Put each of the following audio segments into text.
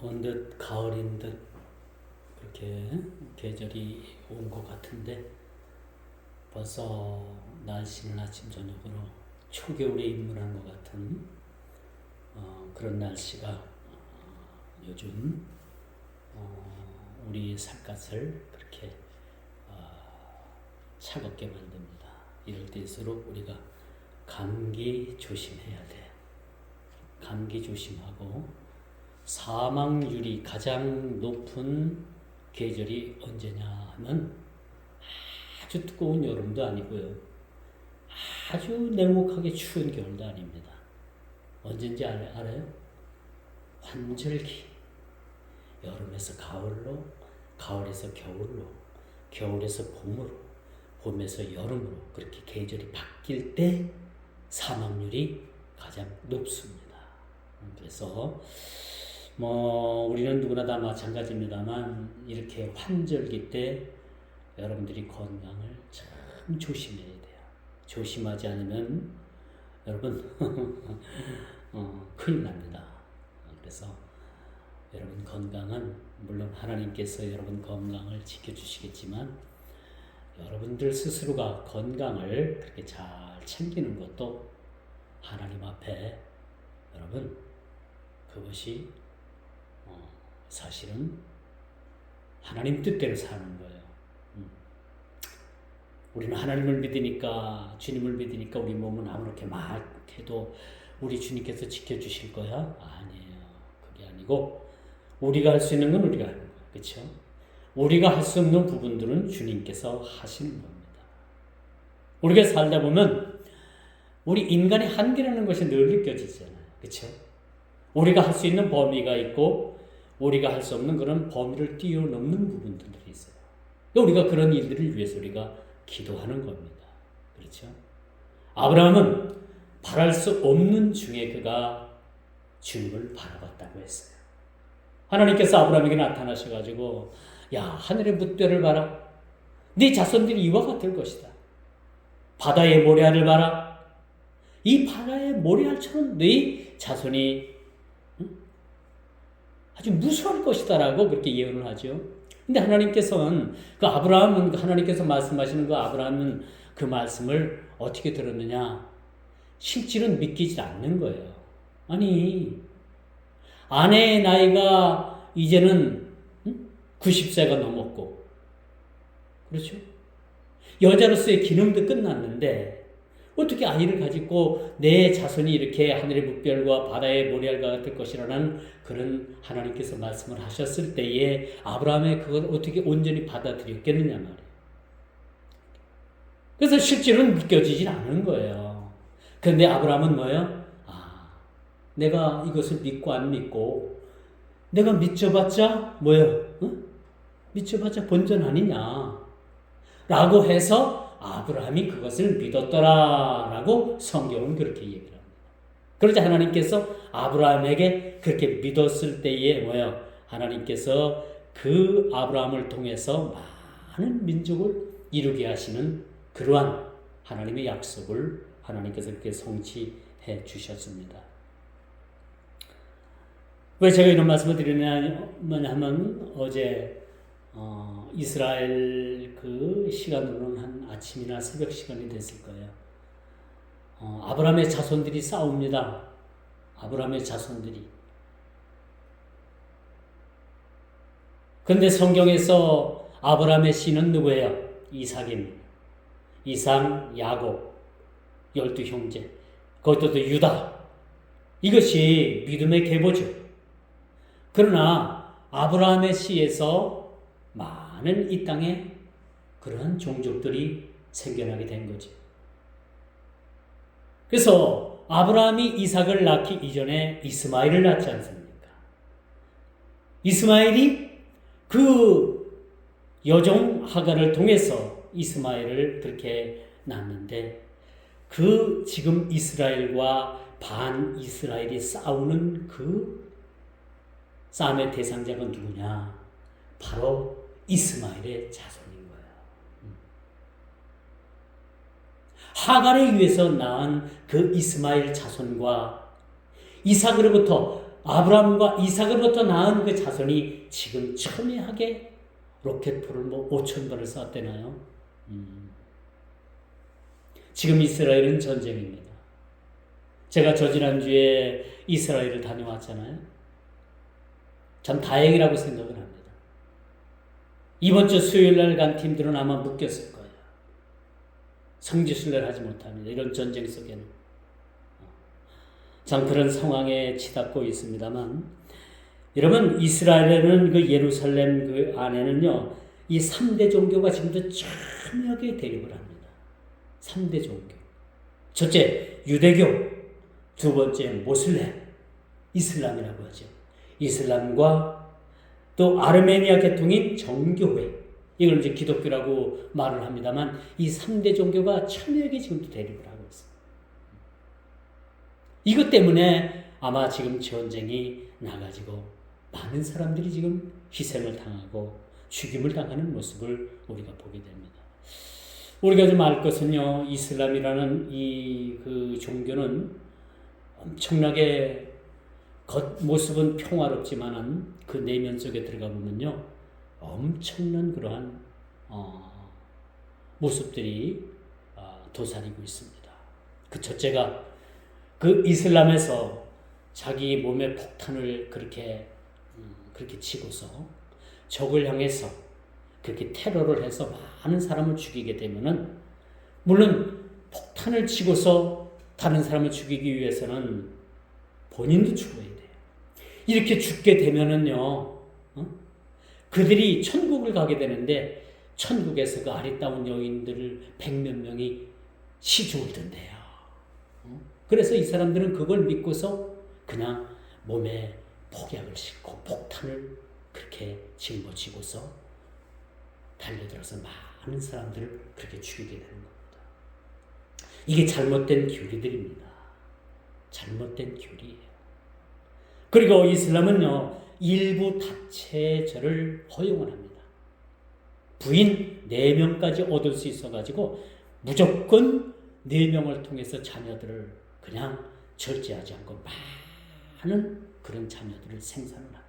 언뜻 가을인 듯 그렇게 계절이 온 것 같은데 벌써 날씨는 아침 저녁으로 초겨울에 입문한 것 같은 그런 날씨가 요즘 우리 살갗을 그렇게 차갑게 만듭니다. 이럴 때일수록 우리가 감기 조심해야 돼. 감기 조심하고 사망률이 가장 높은 계절이 언제냐 하면 아주 뜨거운 여름도 아니고요. 아주 냉혹하게 추운 겨울도 아닙니다. 언제인지 알아요? 환절기. 여름에서 가을로, 가을에서 겨울로, 겨울에서 봄으로, 봄에서 여름으로 그렇게 계절이 바뀔 때 사망률이 가장 높습니다. 그래서 우리는 누구나 다 마찬가지입니다만 이렇게 환절기 때 여러분들이 건강을 참 조심해야 돼요. 조심하지 않으면 여러분 큰일 납니다. 그래서 여러분 건강은 물론 하나님께서 여러분 건강을 지켜주시겠지만 여러분들 스스로가 건강을 그렇게 잘 챙기는 것도 하나님 앞에 여러분 그것이 사실은 하나님 뜻대로 사는 거예요. 우리는 하나님을 믿으니까 주님을 믿으니까 우리 몸은 아무렇게 막 해도 우리 주님께서 지켜주실 거야? 아니에요. 그게 아니고 우리가 할 수 있는 건 우리가 하는 거예요. 그렇죠? 우리가 할 수 없는 부분들은 주님께서 하시는 겁니다. 우리가 살다 보면 우리 인간의 한계라는 것이 늘 느껴지잖아요. 그렇죠? 우리가 할 수 있는 범위가 있고 우리가 할 수 없는 그런 범위를 뛰어넘는 부분들이 있어요. 우리가 그런 일들을 위해서 우리가 기도하는 겁니다. 그렇죠? 아브라함은 바랄 수 없는 중에 그가 주님을 바라봤다고 했어요. 하나님께서 아브라함에게 나타나셔가지고 야 하늘의 뭇대를 봐라. 네 자손들이 이와 같을 것이다. 바다의 모래알을 봐라. 이 바다의 모래알처럼 네 자손이 아주 무수할 것이다 라고 그렇게 예언을 하죠. 근데 하나님께서는 하나님께서 말씀하시는 아브라함은 그 말씀을 어떻게 들었느냐? 실질은 믿기지 않는 거예요. 아니 아내의 나이가 이제는 90세가 넘었고 그렇죠? 여자로서의 기능도 끝났는데 어떻게 아이를 가지고 내 자손이 이렇게 하늘의 뭇별과 바다의 모래알과 같을 것이라는 그런 하나님께서 말씀을 하셨을 때에 아브라함이 그걸 어떻게 온전히 받아들였겠느냐 말이에요. 그래서 실제로는 믿겨지진 않은 거예요. 그런데 아브라함은 뭐예요? 내가 이것을 믿고 안 믿고 내가 믿져봤자 뭐예요? 믿져봤자 본전 아니냐 라고 해서 아브라함이 그것을 믿었더라라고 성경은 그렇게 얘기를 합니다. 그러자 하나님께서 아브라함에게 그렇게 믿었을 때에 뭐예요? 하나님께서 그 아브라함을 통해서 많은 민족을 이루게 하시는 그러한 하나님의 약속을 하나님께서 그렇게 성취해 주셨습니다. 왜 제가 이런 말씀을 드리냐 하면 어제 이스라엘 그 시간으로는 한 아침이나 새벽 시간이 됐을 거예요. 아브라함의 자손들이 싸웁니다. 아브라함의 자손들이. 그런데 성경에서 아브라함의 씨는 누구예요? 이삭입니다. 이삭, 야곱, 12형제, 그것도 유다. 이것이 믿음의 계보죠. 그러나 아브라함의 씨에서 많은 이 땅에 그러한 종족들이 생겨나게 된 거죠. 그래서 아브라함이 이삭을 낳기 이전에 이스마엘을 낳지 않습니까? 이스마엘이 그 여종 하갈을 통해서 이스마엘을 그렇게 낳는데 그 지금 이스라엘과 반 이스라엘이 싸우는 그 싸움의 대상자가 누구냐? 바로 이스마엘의 자손인 거예요. 하갈에 의해서 낳은 그 이스마엘 자손과 이삭으로부터 아브라함과 이삭으로부터 낳은 그 자손이 지금 첨예하게 로켓포를 5,000발을 쐈대나요? 지금 이스라엘은 전쟁입니다. 제가 저지난주에 이스라엘을 다녀왔잖아요. 참 다행이라고 생각을 합니다. 이번 주 수요일 날 간 팀들은 아마 묶였을 거예요. 성지순례를 하지 못합니다. 이런 전쟁 속에는. 참 그런 상황에 치닫고 있습니다만, 여러분, 이스라엘에는 그 예루살렘 그 안에는요, 이 3대 종교가 지금도 첨예하게 대립을 합니다. 3대 종교. 첫째, 유대교. 두 번째, 모슬렘. 이슬람이라고 하죠. 이슬람과 또 아르메니아 계통인 정교회. 이걸 이제 기독교라고 말을 합니다만, 이 3대 종교가 첨예하게 지금도 대립을 하고 있습니다. 이것 때문에 아마 지금 전쟁이 나가지고 많은 사람들이 지금 희생을 당하고 죽임을 당하는 모습을 우리가 보게 됩니다. 우리가 좀 알 것은요, 이슬람이라는 이 그 종교는 엄청나게 겉모습은 평화롭지만은 그 내면 속에 들어가 보면요, 엄청난 그러한 모습들이 도사리고 있습니다. 그 첫째가 그 이슬람에서 자기 몸에 폭탄을 그렇게 치고서 적을 향해서 그렇게 테러를 해서 많은 사람을 죽이게 되면은, 물론 폭탄을 치고서 다른 사람을 죽이기 위해서는 본인도 죽어야 돼요. 이렇게 죽게 되면은요, 그들이 천국을 가게 되는데, 천국에서 그 아리따운 여인들을 100몇 명이 시중을 든대요. 그래서 이 사람들은 그걸 믿고서 그냥 몸에 폭약을 싣고 폭탄을 그렇게 짊어지고서 달려들어서 많은 사람들을 그렇게 죽이게 되는 겁니다. 이게 잘못된 교리들입니다. 잘못된 교리예요. 그리고 이슬람은요, 일부 다체절을 허용을 합니다. 부인 4명까지 얻을 수 있어가지고 무조건 4명을 통해서 자녀들을 그냥 절제하지 않고 많은 그런 자녀들을 생산을 합니다.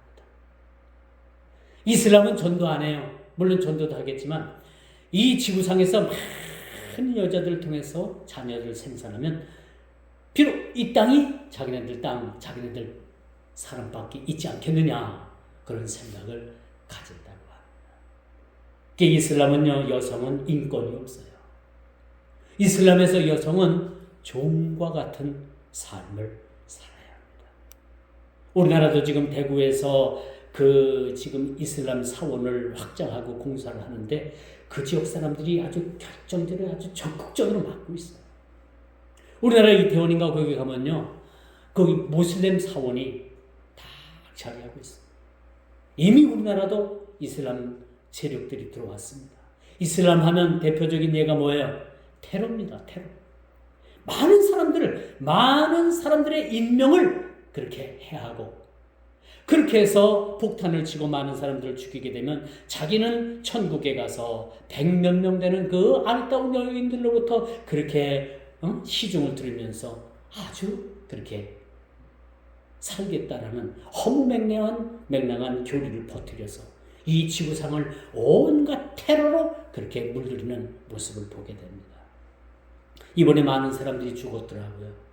이슬람은 전도 안 해요. 물론 전도도 하겠지만 이 지구상에서 많은 여자들을 통해서 자녀들을 생산하면 비록 이 땅이 자기네들 땅, 자기네들 사람밖에 있지 않겠느냐, 그런 생각을 가진다고 합니다. 이슬람은요, 여성은 인권이 없어요. 이슬람에서 여성은 종과 같은 삶을 살아야 합니다. 우리나라도 지금 대구에서 그 지금 이슬람 사원을 확장하고 공사를 하는데 그 지역 사람들이 아주 결정적으로 아주 적극적으로 막고 있어요. 우리나라 이태원인가 거기 가면요, 거기 모슬렘 사원이 다 자리하고 있어요. 이미 우리나라도 이슬람 세력들이 들어왔습니다. 이슬람 하면 대표적인 예가 뭐예요? 테러입니다. 테러. 많은 사람들의 인명을 그렇게 해하고, 그렇게 해서 폭탄을 치고 많은 사람들을 죽이게 되면 자기는 천국에 가서 100몇 명 되는 그 아리따운 여인들로부터 그렇게 시중을 들으면서 아주 그렇게 살겠다라는 허무맹랑한 교리를 퍼뜨려서 이 지구상을 온갖 테러로 그렇게 물들이는 모습을 보게 됩니다. 이번에 많은 사람들이 죽었더라고요.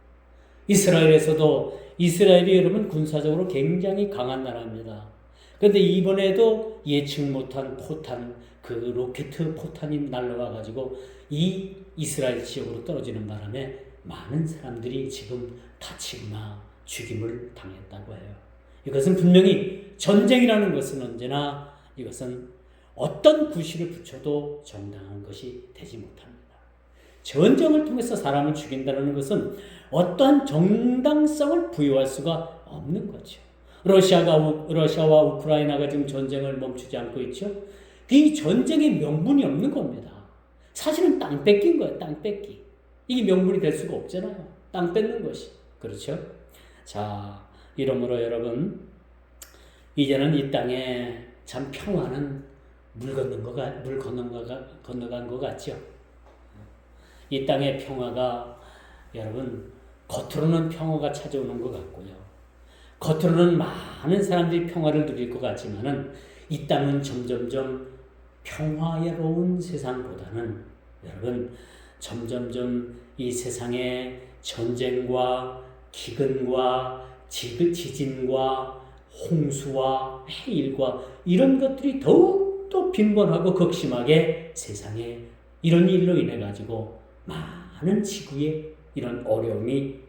이스라엘이 여러분 군사적으로 굉장히 강한 나라입니다. 그런데 이번에도 예측 못한 포탄, 그 로켓 포탄이 날라와가지고 이 이스라엘 지역으로 떨어지는 바람에 많은 사람들이 지금 다치거나 죽임을 당했다고 해요. 이것은 분명히 전쟁이라는 것은 언제나 이것은 어떤 구실을 붙여도 정당한 것이 되지 못합니다. 전쟁을 통해서 사람을 죽인다는 것은 어떠한 정당성을 부여할 수가 없는 거죠. 러시아와 우크라이나가 지금 전쟁을 멈추지 않고 있죠. 이 전쟁의 명분이 없는 겁니다. 사실은 땅 뺏긴 거예요. 땅 뺏기. 이게 명분이 될 수가 없잖아요. 땅 뺏는 것이. 그렇죠? 자, 이러므로 여러분, 이제는 이 땅에 참 평화는 물 건너간 것 같죠. 이 땅의 평화가 여러분 겉으로는 평화가 찾아오는 것 같고요. 겉으로는 많은 사람들이 평화를 누릴 것 같지만은 이 땅은 점점점 평화로운 세상보다는 여러분 점점점 이 세상에 전쟁과 기근과 지진과 홍수와 해일과 이런 것들이 더욱더 빈번하고 극심하게 세상에 이런 일로 인해 가지고 많은 지구에 이런 어려움이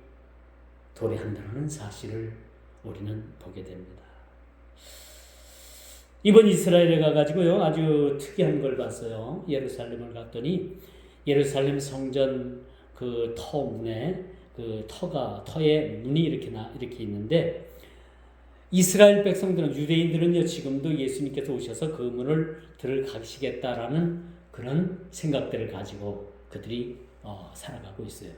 도래한다는 사실을 우리는 보게 됩니다. 이번 이스라엘에 가가지고요 아주 특이한 걸 봤어요. 예루살렘을 갔더니 예루살렘 성전 그 터문에 그 터에 문이 이렇게 있는데 이스라엘 백성들은 유대인들은요 지금도 예수님께서 오셔서 그 문을 들어가시겠다라는 그런 생각들을 가지고 그들이 살아가고 있어요.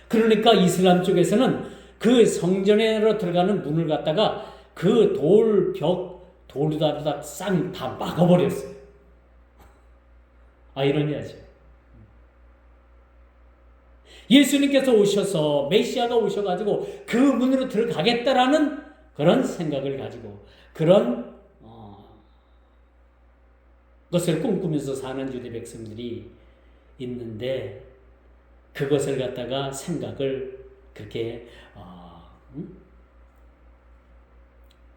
그러니까 이슬람 쪽에서는 그 성전으로 들어가는 문을 갖다가 그 돌다르다 쌍 다 막아버렸어요. 아이러니하죠. 예수님께서 오셔서 메시아가 오셔가지고 그 문으로 들어가겠다라는 그런 생각을 가지고 그런 것을 꿈꾸면서 사는 유대 백성들이 있는데 그것을 갖다가 생각을 그렇게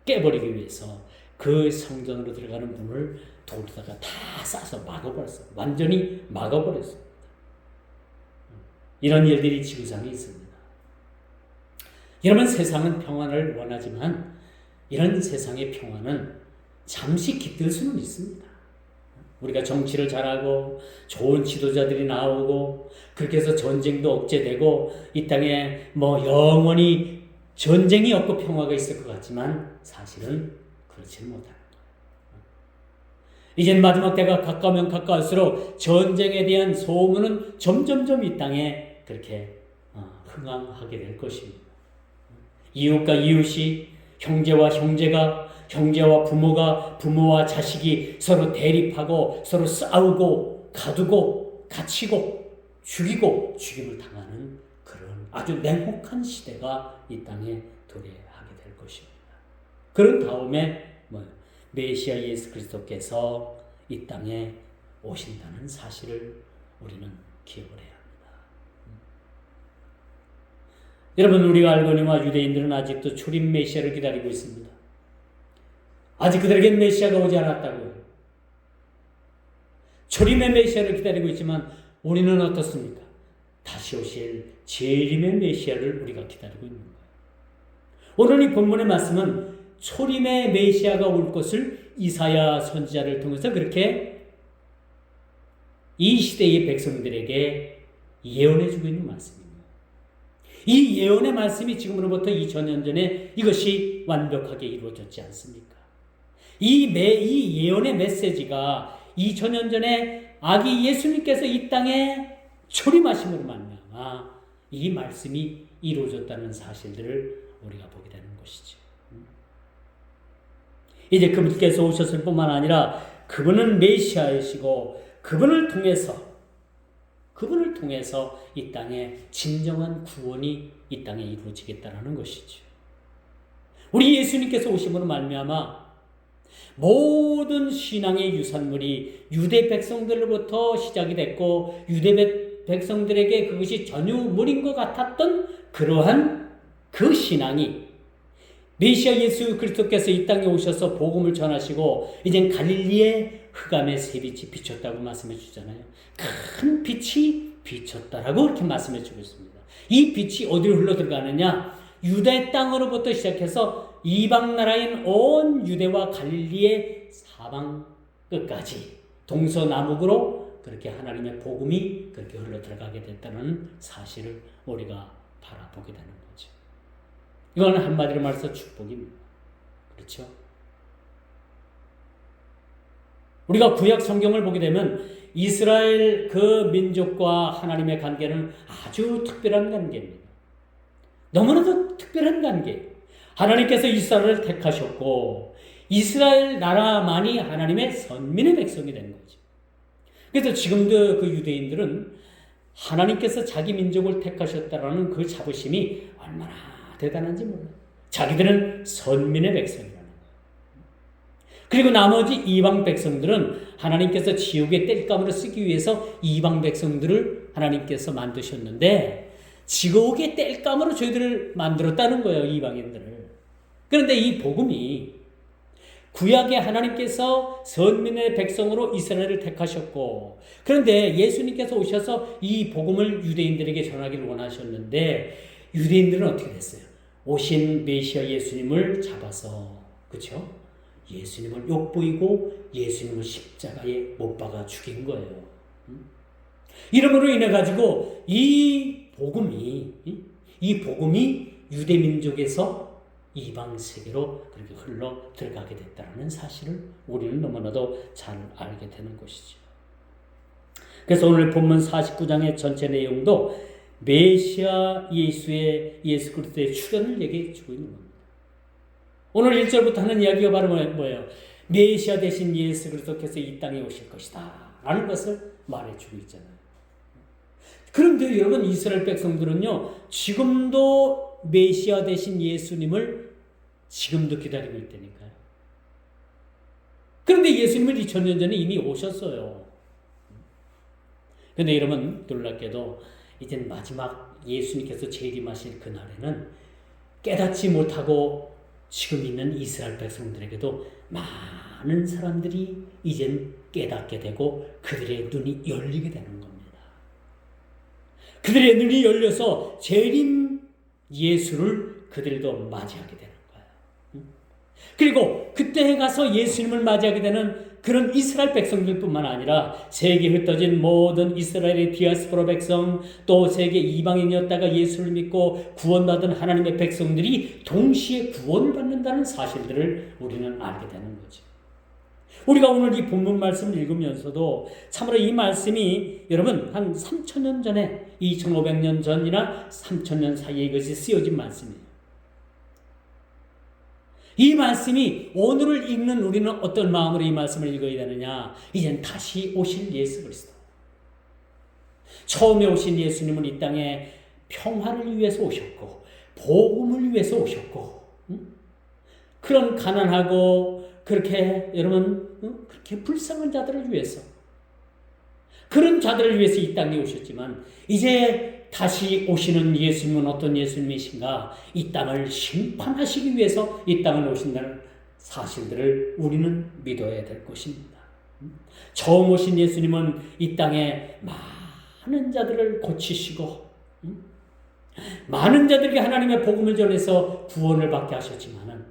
깨버리기 위해서 그 성전으로 들어가는 문을 돌다가 다 싸서 막아버렸어요. 완전히 막아버렸어요. 이런 일들이 지구상에 있습니다. 여러분 세상은 평안을 원하지만 이런 세상의 평안은 잠시 깃들 수는 있습니다. 우리가 정치를 잘하고 좋은 지도자들이 나오고 그렇게 해서 전쟁도 억제되고 이 땅에 영원히 전쟁이 없고 평화가 있을 것 같지만 사실은 그렇지는 못합니다. 이젠 마지막 때가 가까우면 가까울수록 전쟁에 대한 소문은 점점점 이 땅에 그렇게 흥황하게 될 것입니다. 이웃과 이웃이 형제와 형제가 형제와 부모가 부모와 자식이 서로 대립하고 서로 싸우고 가두고 갇히고 죽이고 죽임을 당하는 그런 아주 냉혹한 시대가 이 땅에 도래하게 될 것입니다. 그런 다음에 메시아 예수 그리스도께서 이 땅에 오신다는 사실을 우리는 기억을 해야 합니다. 여러분 우리가 알거니와 유대인들은 아직도 초림 메시아를 기다리고 있습니다. 아직 그들에겐 메시아가 오지 않았다고요. 초림의 메시아를 기다리고 있지만 우리는 어떻습니까? 다시 오실 재림의 메시아를 우리가 기다리고 있는 거예요. 오늘 이 본문의 말씀은 초림의 메시아가 올 것을 이사야 선지자를 통해서 그렇게 이 시대의 백성들에게 예언해주고 있는 말씀입니다. 이 예언의 말씀이 지금으로부터 2000년 전에 이것이 완벽하게 이루어졌지 않습니까? 이 예언의 메시지가 2000년 전에 아기 예수님께서 이 땅에 초림하심으로 말미암아 이 말씀이 이루어졌다는 사실들을 우리가 보게 되는 것이죠. 이제 그분께서 오셨을 뿐만 아니라 그분은 메시아이시고 그분을 통해서 이 땅에 진정한 구원이 이 땅에 이루어지겠다는 것이죠. 우리 예수님께서 오심으로 말미암아 모든 신앙의 유산물이 유대 백성들로부터 시작이 됐고 유대 백성들에게 그것이 전유물인 것 같았던 그러한 그 신앙이 메시아 예수 그리스도께서 이 땅에 오셔서 복음을 전하시고 이젠 갈릴리의 흑암의 새 빛이 비쳤다고 말씀해 주잖아요. 큰 빛이 비쳤다라고 이렇게 말씀해 주고 있습니다. 이 빛이 어디로 흘러 들어가느냐? 유대 땅으로부터 시작해서 이방 나라인 온 유대와 갈릴리의 사방 끝까지 동서남북으로 그렇게 하나님의 복음이 그렇게 흘러 들어가게 됐다는 사실을 우리가 바라보게 되는 거죠. 이거는 한마디로 말해서 축복입니다. 그렇죠? 우리가 구약 성경을 보게 되면 이스라엘 그 민족과 하나님의 관계는 아주 특별한 관계입니다. 너무나도 특별한 관계. 하나님께서 이스라엘을 택하셨고 이스라엘 나라만이 하나님의 선민의 백성이 된 거죠. 그래서 지금도 그 유대인들은 하나님께서 자기 민족을 택하셨다라는 그 자부심이 얼마나 대단한지 몰라요. 자기들은 선민의 백성이라는 거예요. 그리고 나머지 이방 백성들은 하나님께서 지옥의 땔감으로 쓰기 위해서 이방 백성들을 하나님께서 만드셨는데 지옥의 땔감으로 저희들을 만들었다는 거예요. 이방인들을. 그런데 이 복음이 구약에 하나님께서 선민의 백성으로 이스라엘을 택하셨고, 그런데 예수님께서 오셔서 이 복음을 유대인들에게 전하기를 원하셨는데 유대인들은 어떻게 됐어요? 오신 메시아 예수님을 잡아서, 그렇죠? 예수님을 욕보이고 예수님을 십자가에 못 박아 죽인 거예요. 이러므로 인해 가지고 이 복음이 유대 민족에서 이방 세계로 그렇게 흘러 들어가게 됐다는 사실을 우리는 너무나도 잘 알게 되는 것이죠. 그래서 오늘 본문 49장의 전체 내용도 메시아 예수 그리스도의 출현을 얘기해 주고 있는 겁니다. 오늘 1절부터 하는 이야기가 바로 뭐예요? 메시아 대신 예수 그리스도께서 이 땅에 오실 것이다 라는 것을 말해주고 있잖아요. 그런데 여러분, 이스라엘 백성들은요, 지금도 메시아 대신 예수님을 지금도 기다리고 있다니까요. 그런데 예수님은 2000년 전에 이미 오셨어요. 그런데 여러분, 놀랍게도 이제 마지막 예수님께서 재림하실 그날에는 깨닫지 못하고 지금 있는 이스라엘 백성들에게도 많은 사람들이 이젠 깨닫게 되고 그들의 눈이 열리게 되는 겁니다. 그들의 눈이 열려서 재림 예수를 그들도 맞이하게 되는 거예요. 그리고 그때에 가서 예수님을 맞이하게 되는 그런 이스라엘 백성들뿐만 아니라 세계에 흩어진 모든 이스라엘의 디아스포라 백성, 또 세계 이방인이었다가 예수를 믿고 구원받은 하나님의 백성들이 동시에 구원을 받는다는 사실들을 우리는 알게 되는 거죠. 우리가 오늘 이 본문 말씀을 읽으면서도 참으로 이 말씀이 여러분 한 3000년 전에 2500년 전이나 3000년 사이에 이것이 쓰여진 말씀이에요. 이 말씀이 오늘을 읽는 우리는 어떤 마음으로 이 말씀을 읽어야 되느냐? 이젠 다시 오실 예수 그리스도. 처음에 오신 예수님은 이 땅에 평화를 위해서 오셨고 복음을 위해서 오셨고, 그런 가난하고 그렇게 여러분 그렇게 불쌍한 자들을 위해서, 그런 자들을 위해서 이 땅에 오셨지만 이제 다시 오시는 예수님은 어떤 예수님이신가? 이 땅을 심판하시기 위해서 이 땅을 오신다는 사실들을 우리는 믿어야 될 것입니다. 처음 오신 예수님은 이 땅에 많은 자들을 고치시고 많은 자들에게 하나님의 복음을 전해서 구원을 받게 하셨지만은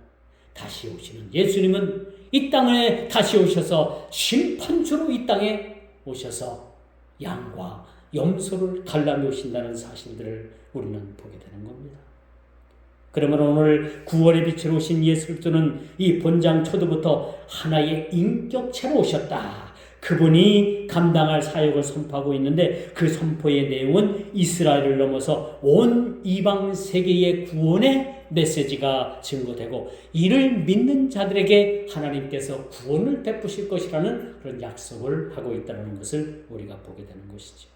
다시 오시는 예수님은 이 땅에 다시 오셔서 심판주로 이 땅에 오셔서 양과 염소를 갈라며 오신다는 사실들을 우리는 보게 되는 겁니다. 그러면 오늘 9월의 빛으로 오신 예수 그리스도는 이 본장 초도부터 하나의 인격체로 오셨다. 그분이 감당할 사역을 선포하고 있는데 그 선포의 내용은 이스라엘을 넘어서 온 이방 세계의 구원의 메시지가 증거되고 이를 믿는 자들에게 하나님께서 구원을 베푸실 것이라는 그런 약속을 하고 있다는 것을 우리가 보게 되는 것이죠.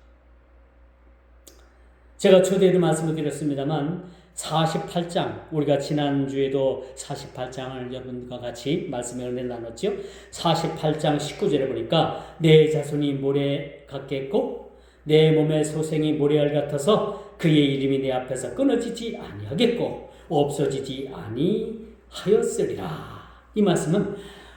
제가 초대에도 말씀을 드렸습니다만 48장, 우리가 지난주에도 48장을 여러분과 같이 말씀을 나눴죠. 48장 19절에 보니까 내 자손이 모래 같겠고 내 몸의 소생이 모래알 같아서 그의 이름이 내 앞에서 끊어지지 아니하겠고 없어지지 아니하였으리라. 이 말씀은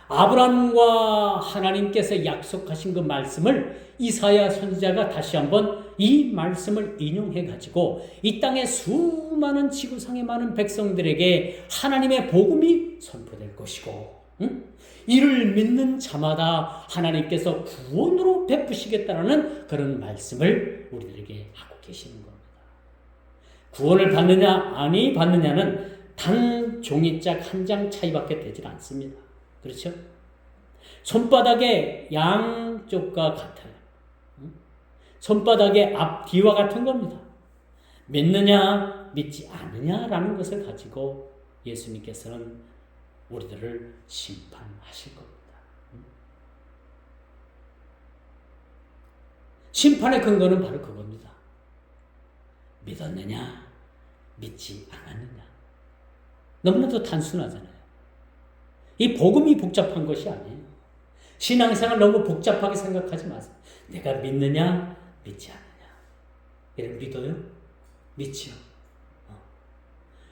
아브라함과 하나님께서 약속하신 그 말씀을 이사야 선지자가 다시 한번 이 말씀을 인용해 가지고 이 땅의 수많은 지구상의 많은 백성들에게 하나님의 복음이 선포될 것이고, 이를 믿는 자마다 하나님께서 구원으로 베푸시겠다라는 그런 말씀을 우리들에게 하고 계시는 겁니다. 구원을 받느냐 아니 받느냐는 단 종이짝 한 장 차이밖에 되질 않습니다. 그렇죠? 손바닥의 양쪽과 같아요. 손바닥의 앞뒤와 같은 겁니다. 믿느냐 믿지 않느냐라는 것을 가지고 예수님께서는 우리들을 심판하실 겁니다. 심판의 근거는 바로 그겁니다. 믿었느냐 믿지 않았느냐. 너무나도 단순하잖아요. 이 복음이 복잡한 것이 아니에요. 신앙생활 너무 복잡하게 생각하지 마세요. 내가 믿느냐, 믿지 않느냐. 여러분 믿어요? 믿지요.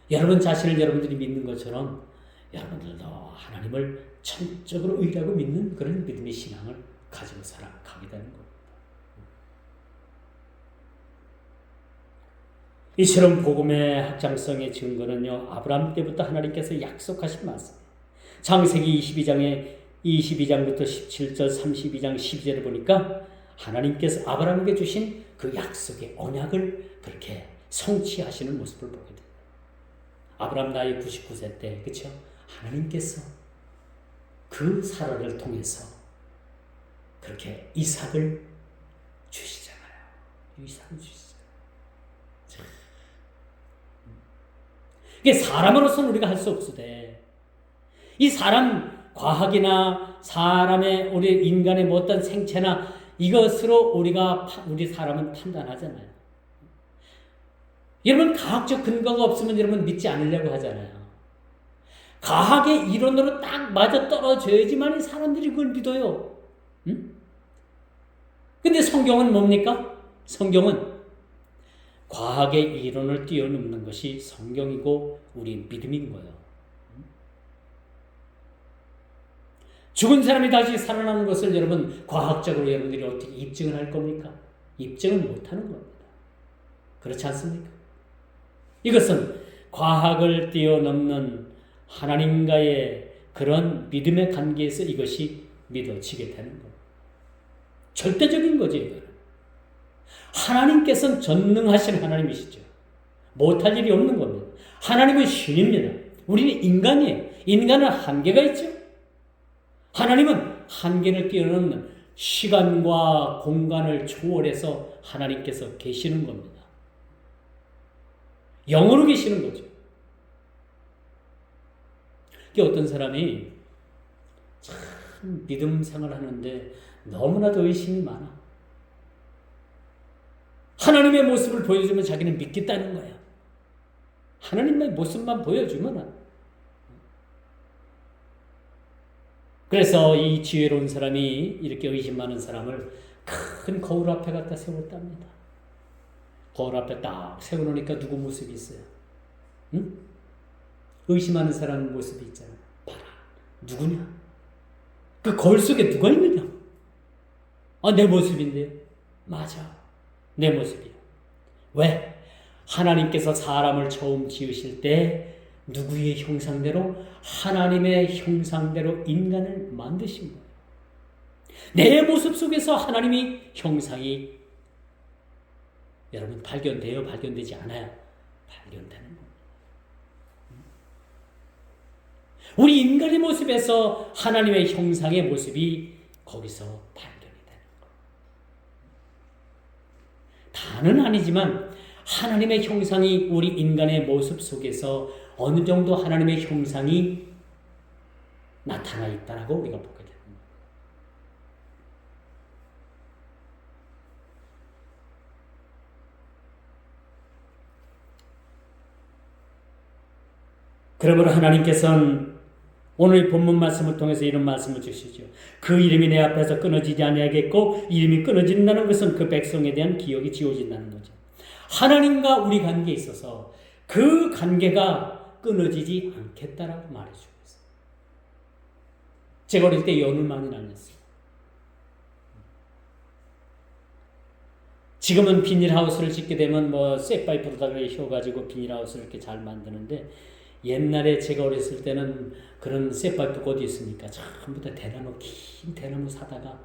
여러분 자신을 여러분들이 믿는 것처럼 여러분들도 하나님을 전적으로 의라고 믿는 그런 믿음의 신앙을 가지고 살아가게 되는 겁니다. 이처럼 복음의 확장성의 증거는요, 아브라함 때부터 하나님께서 약속하신 말씀. 창세기 22장부터 17절, 32장 12절을 보니까 하나님께서 아브라함에게 주신 그 약속의 언약을 그렇게 성취하시는 모습을 보게 됩니다. 아브라함 나이 99세 때, 그렇죠? 하나님께서 그 사라를 통해서 그렇게 이삭을 주시잖아요. 이삭을 주시잖아요. 이게 사람으로서는 우리가 할 수 없으되, 이 사람 과학이나 사람의 우리 인간의 뭐 어떤 생체나 이것으로 우리 사람은 판단하잖아요. 여러분 과학적 근거가 없으면 여러분 믿지 않으려고 하잖아요. 과학의 이론으로 딱 맞아 떨어져야지만 사람들이 그걸 믿어요. 응? 근데 성경은 뭡니까? 성경은 과학의 이론을 뛰어넘는 것이 성경이고 우리 믿음인 거예요. 죽은 사람이 다시 살아나는 것을 여러분 과학적으로 여러분들이 어떻게 입증을 할 겁니까? 입증을 못하는 겁니다. 그렇지 않습니까? 이것은 과학을 뛰어넘는 하나님과의 그런 믿음의 관계에서 이것이 믿어지게 되는 겁니다. 절대적인 거죠, 이거는. 하나님께서는 전능하신 하나님이시죠. 못할 일이 없는 겁니다. 하나님은 신입니다. 우리는 인간이에요. 인간은 한계가 있죠. 하나님은 한계를 뛰어넘는 시간과 공간을 초월해서 하나님께서 계시는 겁니다. 영으로 계시는 거죠. 어떤 사람이 참 믿음 생활을 하는데 너무나도 의심이 많아. 하나님의 모습을 보여주면 자기는 믿겠다는 거야. 하나님의 모습만 보여주면. 그래서 이 지혜로운 사람이 이렇게 의심 많은 사람을 큰 거울 앞에 갖다 세웠답니다. 거울 앞에 딱 세워놓으니까 누구 모습이 있어요? 응? 의심하는 사람 모습이 있잖아요. 봐라. 누구냐? 그 거울 속에 누가 있느냐? 내 모습인데요. 맞아. 내 모습이에요. 왜? 하나님께서 사람을 처음 지으실 때 누구의 형상대로? 하나님의 형상대로 인간을 만드신 거예요. 내 모습 속에서 하나님의 형상이 여러분 발견돼요? 발견되지 않아요? 발견되는 겁니다. 우리 인간의 모습에서 하나님의 형상의 모습이 거기서 발견이 되는 거예요. 다는 아니지만 하나님의 형상이 우리 인간의 모습 속에서 어느 정도 하나님의 형상이 나타나 있다라고 우리가 보게 됩니다. 그러므로 하나님께서는 오늘 본문 말씀을 통해서 이런 말씀을 주시죠. 그 이름이 내 앞에서 끊어지지 아니하겠고, 이름이 끊어진다는 것은 그 백성에 대한 기억이 지워진다는 거죠. 하나님과 우리 관계에 있어서 그 관계가 끊어지지 않겠다라고 말해주고 있어요. 제가 어릴 때 연을 많이 날렸어요. 지금은 비닐하우스를 짓게 되면 쇠파이프로다가 휘어가지고 비닐하우스를 이렇게 잘 만드는데, 옛날에 제가 어렸을 때는 그런 쇠파이프가 어디 있습니까? 전부 다 대나무, 긴 대나무 사다가,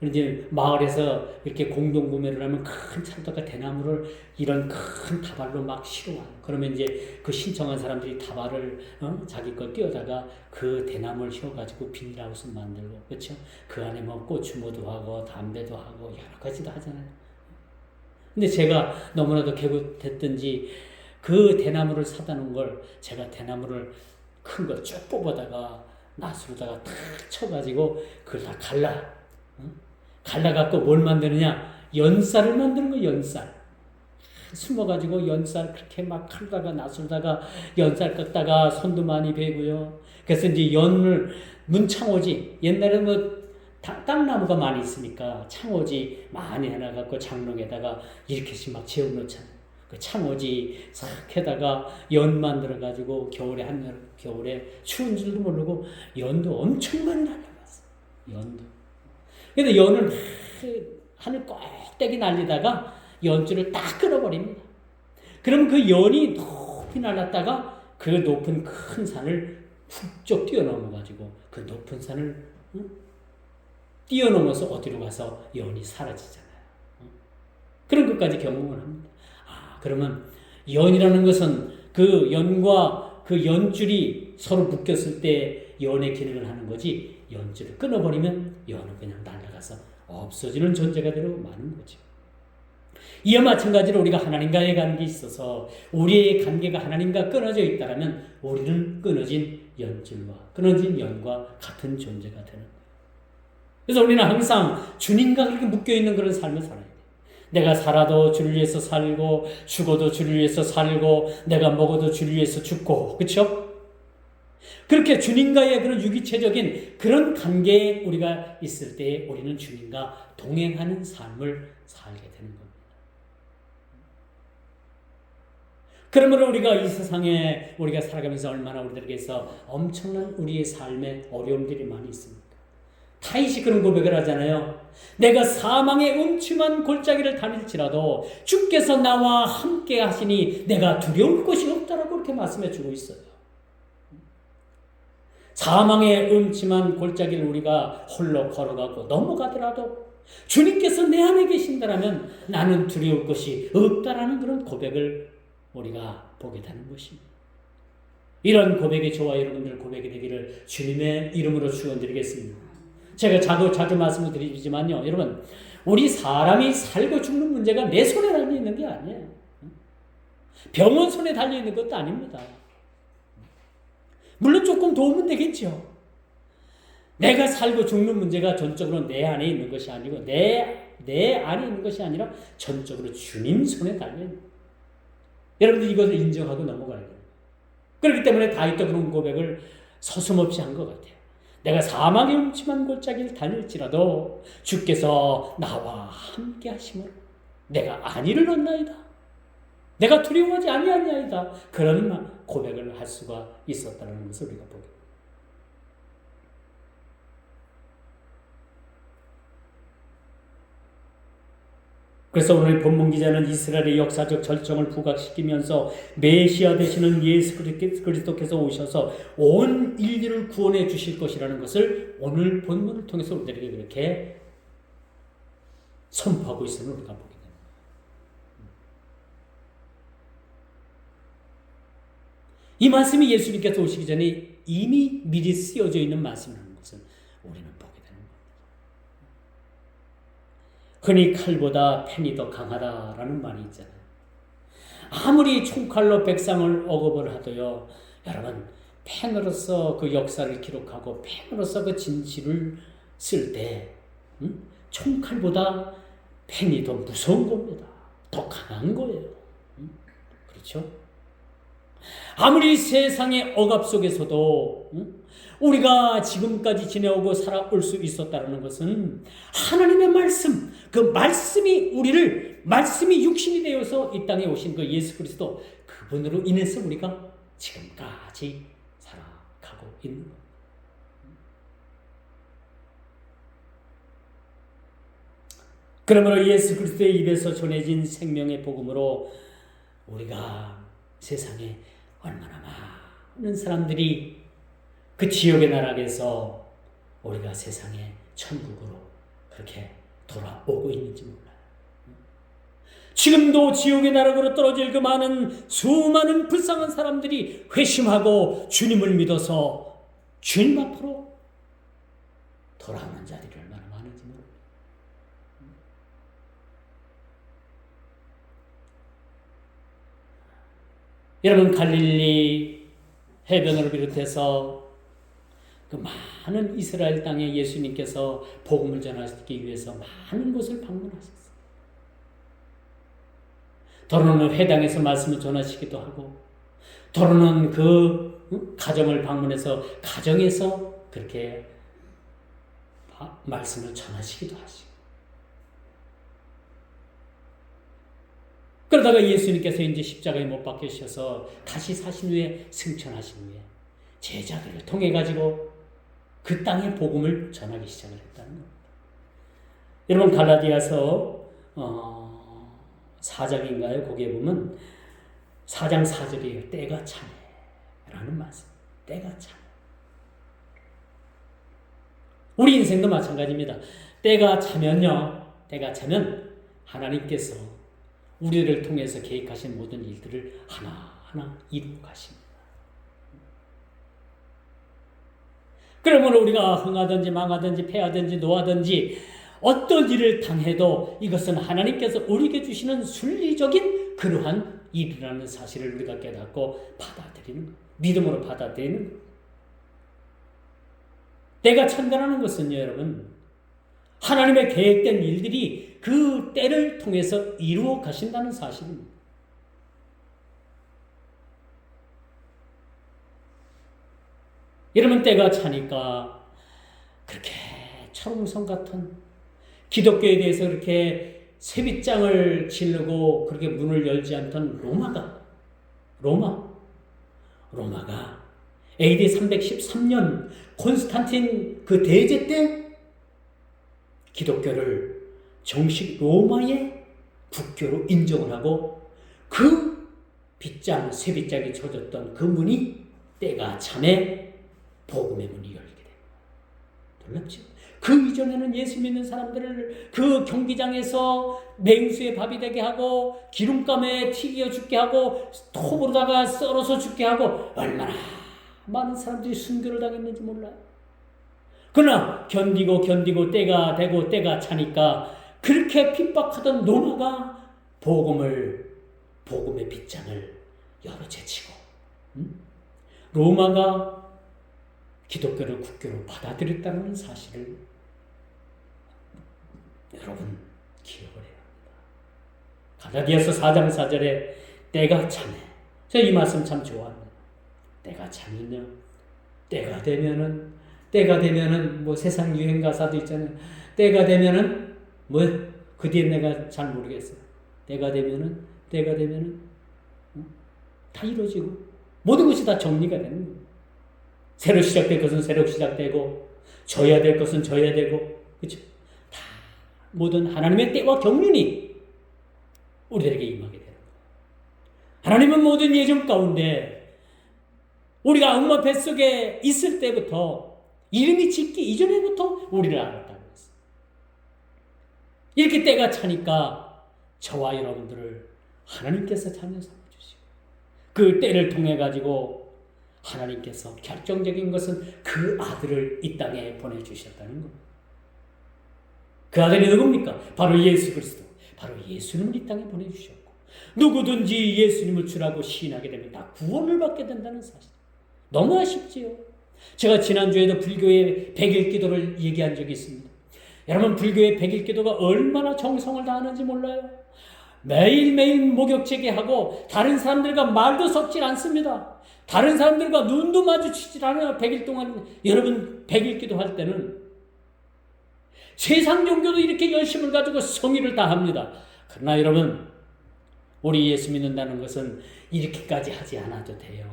이제 마을에서 이렇게 공동구매를 하면 큰 차로다가 대나무를 이런 큰 다발로 막 실어와요. 그러면 이제 그 신청한 사람들이 다발을 자기 걸 띄워다가 그 대나무를 씌워가지고 비닐하우스 만들고, 그렇죠? 그 안에 고추모도 하고 담배도 하고 여러 가지도 하잖아요. 근데 제가 너무나도 개구됐든지 그 대나무를 사다 놓은 걸 제가 대나무를 큰 걸 쭉 뽑아다가 낫으로다가 탁 쳐가지고 그걸 다 갈라갖고 뭘 만드느냐? 연쌀을 만드는 거예요, 연쌀. 숨어가지고 연쌀 그렇게 막 칼다가 나술다가 연쌀 깎다가 손도 많이 베고요. 그래서 이제 연을 문창오지 옛날에 뭐 땅나무가 많이 있으니까 창오지 많이 해놔갖고 장롱에다가 이렇게씩 막 재워놓잖아요. 그 창오지 싹 해다가 연 만들어가지고 겨울에 한여름 겨울에 추운 줄도 모르고 연도 엄청 많이 날려봤어요. 연도. 근데 연을 하늘 꼭대기 날리다가 연줄을 딱 끊어버립니다. 그럼 그 연이 높이 날았다가 그 높은 큰 산을 훌쩍 뛰어넘어가지고 그 높은 산을 뛰어넘어서 어디로 가서 연이 사라지잖아요. 그런 것까지 경험을 합니다. 그러면 연이라는 것은 그 연과 그 연줄이 서로 묶였을 때 연의 기능을 하는 거지, 연줄을 끊어버리면 연은 그냥 날아가서 없어지는 존재가 되고 마는 거죠. 이와 마찬가지로 우리가 하나님과의 관계에 있어서 우리의 관계가 하나님과 끊어져 있다면 우리는 끊어진 연줄과 끊어진 연과 같은 존재가 되는 거예요. 그래서 우리는 항상 주님과 그렇게 묶여있는 그런 삶을 살아야 돼요. 내가 살아도 주를 위해서 살고 죽어도 주를 위해서 살고 내가 먹어도 주를 위해서 죽고, 그렇죠? 그렇게 주님과의 그런 유기체적인 그런 관계에 우리가 있을 때 우리는 주님과 동행하는 삶을 살게 되는 겁니다. 그러므로 우리가 이 세상에 우리가 살아가면서 얼마나 우리들에게서 엄청난 우리의 삶에 어려움들이 많이 있습니다. 다윗이 그런 고백을 하잖아요. 내가 사망의 음침한 골짜기를 다닐지라도 주께서 나와 함께 하시니 내가 두려울 것이 없다라고 그렇게 말씀해 주고 있어요. 사망의 음침한 골짜기를 우리가 홀로 걸어가고 넘어가더라도 주님께서 내 안에 계신다라면 나는 두려울 것이 없다라는 그런 고백을 우리가 보게 되는 것입니다. 이런 고백이 저와 여러분들 고백이 되기를 주님의 이름으로 축원드리겠습니다. 제가 자주 말씀을 드리지만요, 여러분, 우리 사람이 살고 죽는 문제가 내 손에 달려 있는 게 아니에요. 병원 손에 달려 있는 것도 아닙니다. 물론 조금 도움은 되겠죠. 내가 살고 죽는 문제가 전적으로 내 안에 있는 것이 아니고 내 안에 있는 것이 아니라 전적으로 주님 손에 달려 있는 거예요. 여러분들 이것을 인정하고 넘어가야 돼요. 그렇기 때문에 다윗도 그런 고백을 서슴없이 한 것 같아요. 내가 사망의 음침한 골짜기를 다닐지라도 주께서 나와 함께 하심으로 내가 안위를 얻나이다. 내가 두려워하지 아니하니이다. 그런 고백을 할 수가 있었다는 것을 우리가 보게 됩니다. 그래서 오늘 본문 기자는 이스라엘의 역사적 절정을 부각시키면서 메시아 되시는 예수 그리스도께서 오셔서 온 인류를 구원해 주실 것이라는 것을 오늘 본문을 통해서 우리들에게 그렇게 선포하고 있음을 우리가 보게 됩니다. 이 말씀이 예수님께서 오시기 전에 이미 미리 쓰여져 있는 말씀이라는 것을 우리는 보게 됩니다. 흔히 칼보다 펜이 더 강하다라는 말이 있잖아요. 아무리 총칼로 백성을 억압을 하도요, 여러분, 펜으로서 그 역사를 기록하고 펜으로서 그 진실을 쓸 때 총칼보다 펜이 더 무서운 겁니다. 더 강한 거예요. 그렇죠? 아무리 세상의 억압 속에서도 우리가 지금까지 지내오고 살아올 수 있었다는 것은 하나님의 말씀, 그 말씀이 말씀이 육신이 되어서 이 땅에 오신 그 예수 그리스도, 그분으로 인해서 우리가 지금까지 살아가고 있는 겁니다. 그러므로 예수 그리스도의 입에서 전해진 생명의 복음으로 우리가 세상에 얼마나 많은 사람들이 그 지옥의 나락에서 우리가 세상의 천국으로 그렇게 돌아오고 있는지 몰라요. 지금도 지옥의 나락으로 떨어질 그 많은 수많은 불쌍한 사람들이 회심하고 주님을 믿어서 주님 앞으로 돌아오는 자들이 얼마나 많은지 몰라요. 여러분, 갈릴리 해변을 비롯해서 그 많은 이스라엘 땅에 예수님께서 복음을 전하시기 위해서 많은 곳을 방문하셨어요. 더러는 회당에서 말씀을 전하시기도 하고, 더러는 그 가정을 방문해서 가정에서 그렇게 말씀을 전하시기도 하시고. 그러다가 예수님께서 이제 십자가에 못 박히셔서 다시 사신 후에 승천하신 후에 제자들을 통해 가지고 그 땅의 복음을 전하기 시작을 했다는 겁니다. 여러분 갈라디아서 4장인가요? 거기에 보면 4장 4절이에요. 때가 차네라는 말씀. 때가 차네. 우리 인생도 마찬가지입니다. 때가 차면요. 때가 차면 하나님께서 우리를 통해서 계획하신 모든 일들을 하나하나 이루고 가십니다. 그러면 우리가 흥하든지 망하든지 패하든지 노하든지 어떤 일을 당해도 이것은 하나님께서 우리에게 주시는 순리적인 그러한 일이라는 사실을 우리가 깨닫고 받아들이는 것, 믿음으로 받아들이는 것. 때가 찬다라는 것은요, 여러분, 하나님의 계획된 일들이 그 때를 통해서 이루어 가신다는 사실입니다. 여러분, 때가 차니까 그렇게 철옹성 같은 기독교에 대해서 그렇게 세빗장을 지르고 그렇게 문을 열지 않던 로마가 AD 313년 콘스탄틴 그 대제 때 기독교를 정식 로마의 국교로 인정을 하고 그 빗장, 세빗장이 쳐졌던 그 문이 때가 참에 복음의 문이 열리게 됩니다. 놀랍죠? 그 이전에는 예수 믿는 사람들을 그 경기장에서 맹수의 밥이 되게 하고 기름감에 튀겨 죽게 하고 톱으로다가 썰어서 죽게 하고 얼마나 많은 사람들이 순교를 당했는지 몰라요. 그러나 견디고 때가 되고 때가 차니까 그렇게 핍박하던 로마가 복음의 빗장을 열어 제치고 로마가 기독교를 국교로 받아들였다는 사실을 여러분 기억을 해야 합니다. 갈라디아서 4장 4절에 때가 차네. 저 이 말씀 참 좋아합니다. 때가 차면요. 때가 되면은 뭐 세상 유행 가사도 있잖아요. 때가 되면은 뭐 그 뒤에 내가 잘 모르겠어요. 때가 되면은 다 이루어지고 모든 것이 다 정리가 되는 거예요. 새로 시작될 것은 새로 시작되고 져야 될 것은 져야 되고 그렇죠? 다 모든 하나님의 때와 경륜이 우리들에게 임하게 되는 거예요. 하나님은 모든 예정 가운데 우리가 엄마 뱃속에 있을 때부터 이름이 짓기 이전에부터 우리를 알았다고 했어요. 이렇게 때가 차니까 저와 여러분들을 하나님께서 자녀 삼아주시고 그 때를 통해 가지고 하나님께서 결정적인 것은 그 아들을 이 땅에 보내주셨다는 겁니다. 그 아들이 누굽니까? 바로 예수 그리스도. 바로 예수님을 이 땅에 보내주셨고 누구든지 예수님을 주라고 시인하게 되면 다 구원을 받게 된다는 사실. 너무나 쉽지요. 제가 지난주에도 불교의 100일 기도를 얘기한 적이 있습니다. 여러분 불교의 100일 기도가 얼마나 정성을 다하는지 몰라요. 매일매일 목욕제기하고 다른 사람들과 말도 섞질 않습니다. 다른 사람들과 눈도 마주치질 않아요. 100일 동안 여러분 100일 기도할 때는 세상 종교도 이렇게 열심을 가지고 성의를 다합니다. 그러나 여러분 우리 예수 믿는다는 것은 이렇게까지 하지 않아도 돼요.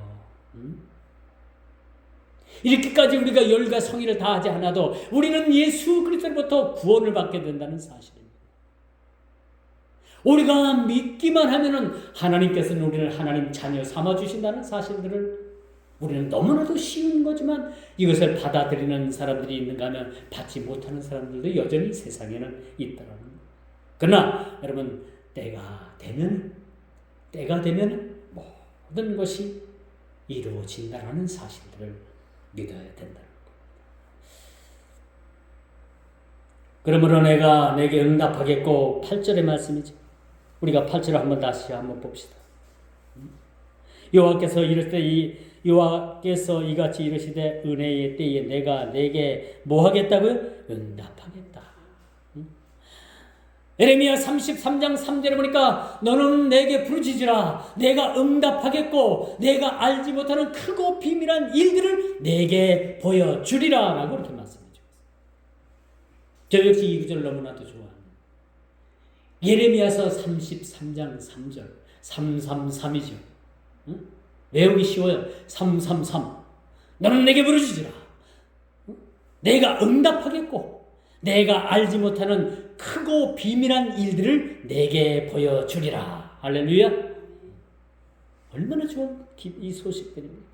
이렇게까지 우리가 열과 성의를 다하지 않아도 우리는 예수 그리스도로부터 구원을 받게 된다는 사실입니다. 우리가 믿기만 하면은 하나님께서는 우리를 하나님 자녀 삼아주신다는 사실들을 우리는 너무나도 쉬운 거지만 이것을 받아들이는 사람들이 있는가 하면 받지 못하는 사람들도 여전히 세상에는 있다는 거예요. 그러나 여러분 때가 되면 모든 것이 이루어진다는 사실들을 믿어야 된다는 겁니다. 그러므로 내가 내게 응답하겠고 8절의 말씀이죠. 우리가 8절을 한번 다시 한번 봅시다. 여호와께서 이같이 이르시되 은혜의 때에 내가 내게 뭐 하겠다고요? 응답하겠다. 예레미야 33장 3절에 보니까 너는 내게 부르짖으라 내가 응답하겠고 내가 알지 못하는 크고 비밀한 일들을 내게 보여주리라 라고 이렇게 말씀해 주셨어요. 저 역시 이 구절을 너무나도 좋아합니다. 예레미야서 33장 3절 333이죠. 응? 외우기 쉬워요. 333 너는 내게 부르짖으라 내가 응답하겠고 내가 알지 못하는 크고 비밀한 일들을 내게 보여주리라. 할렐루야. 얼마나 좋은 이 소식들입니까?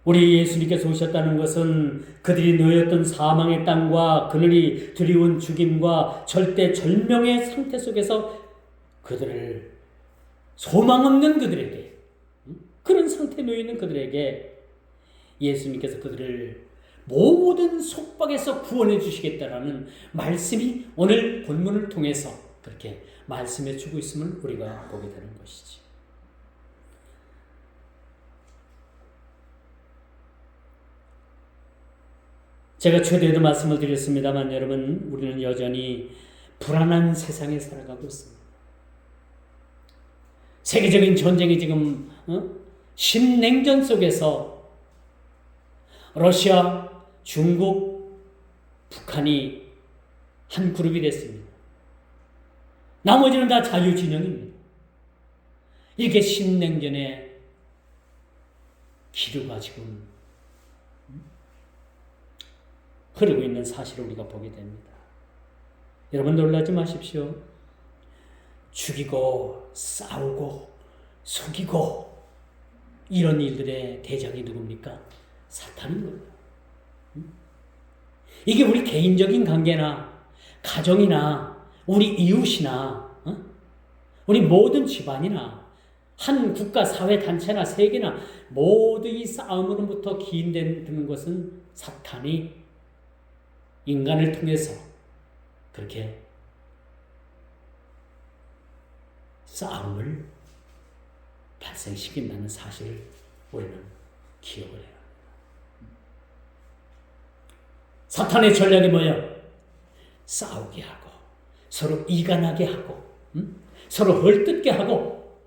우리 예수님께서 오셨다는 것은 그들이 놓였던 사망의 땅과 그늘이 두려운 죽임과 절대 절명의 상태 속에서 그들을 소망 없는 그들에게 그런 상태에 놓여 있는 그들에게 예수님께서 그들을 모든 속박에서 구원해 주시겠다라는 말씀이 오늘 본문을 통해서 그렇게 말씀해 주고 있음을 우리가 보게 되는 것이지. 제가 최대도 말씀을 드렸습니다만 여러분 우리는 여전히 불안한 세상에 살아가고 있습니다. 세계적인 전쟁이 지금 신냉전 속에서 러시아, 중국, 북한이 한 그룹이 됐습니다. 나머지는 다 자유진영입니다. 이렇게 신냉전의 기류가 지금 흐르고 있는 사실을 우리가 보게 됩니다. 여러분 놀라지 마십시오. 죽이고 싸우고 속이고 이런 일들의 대장이 누굽니까? 사탄인 거예요. 이게 우리 개인적인 관계나 가정이나 우리 이웃이나 우리 모든 집안이나 한 국가 사회 단체나 세계나 모두 이 싸움으로부터 기인되는 것은 사탄이 인간을 통해서 그렇게 싸움을 발생시킨다는 사실을 우리는 기억을 해요. 사탄의 전략이 뭐예요? 싸우게 하고 서로 이간하게 하고 서로 헐뜯게 하고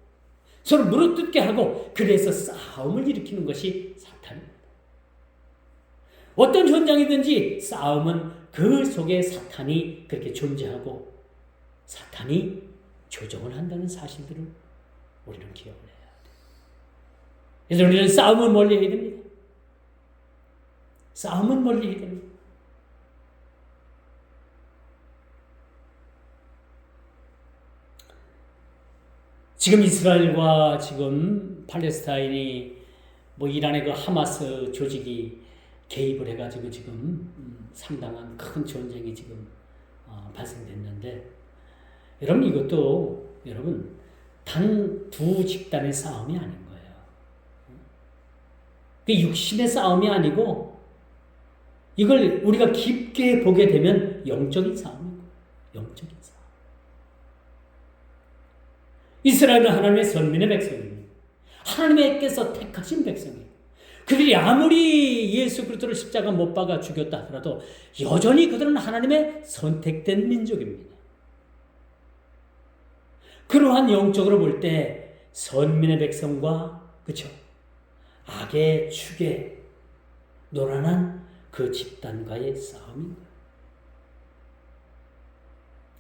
서로 물어뜯게 하고 그래서 싸움을 일으키는 것이 사탄입니다. 어떤 현장이든지 싸움은 그 속에 사탄이 그렇게 존재하고 사탄이 조종을 한다는 사실들을 우리는 기억을 해야 돼요. 그래서 우리는 싸움은 멀리 해야 됩니다. 싸움은 멀리 해야 됩니다. 지금 이스라엘과 지금 팔레스타인이 이란의 그 하마스 조직이 개입을 해가지고 지금 상당한 큰 전쟁이 지금 발생됐는데 여러분 이것도 여러분 단 두 집단의 싸움이 아닌 거예요. 그 육신의 싸움이 아니고 이걸 우리가 깊게 보게 되면 영적인 싸움인 거예요. 영적인 싸움. 이스라엘은 하나님의 선민의 백성입니다. 하나님께서 택하신 백성이에요. 그들이 아무리 예수 그리스도를 십자가 못 박아 죽였다 하더라도 여전히 그들은 하나님의 선택된 민족입니다. 그러한 영적으로 볼 때 선민의 백성과 그쵸? 악의 축에 노란한 그 집단과의 싸움인 거예요.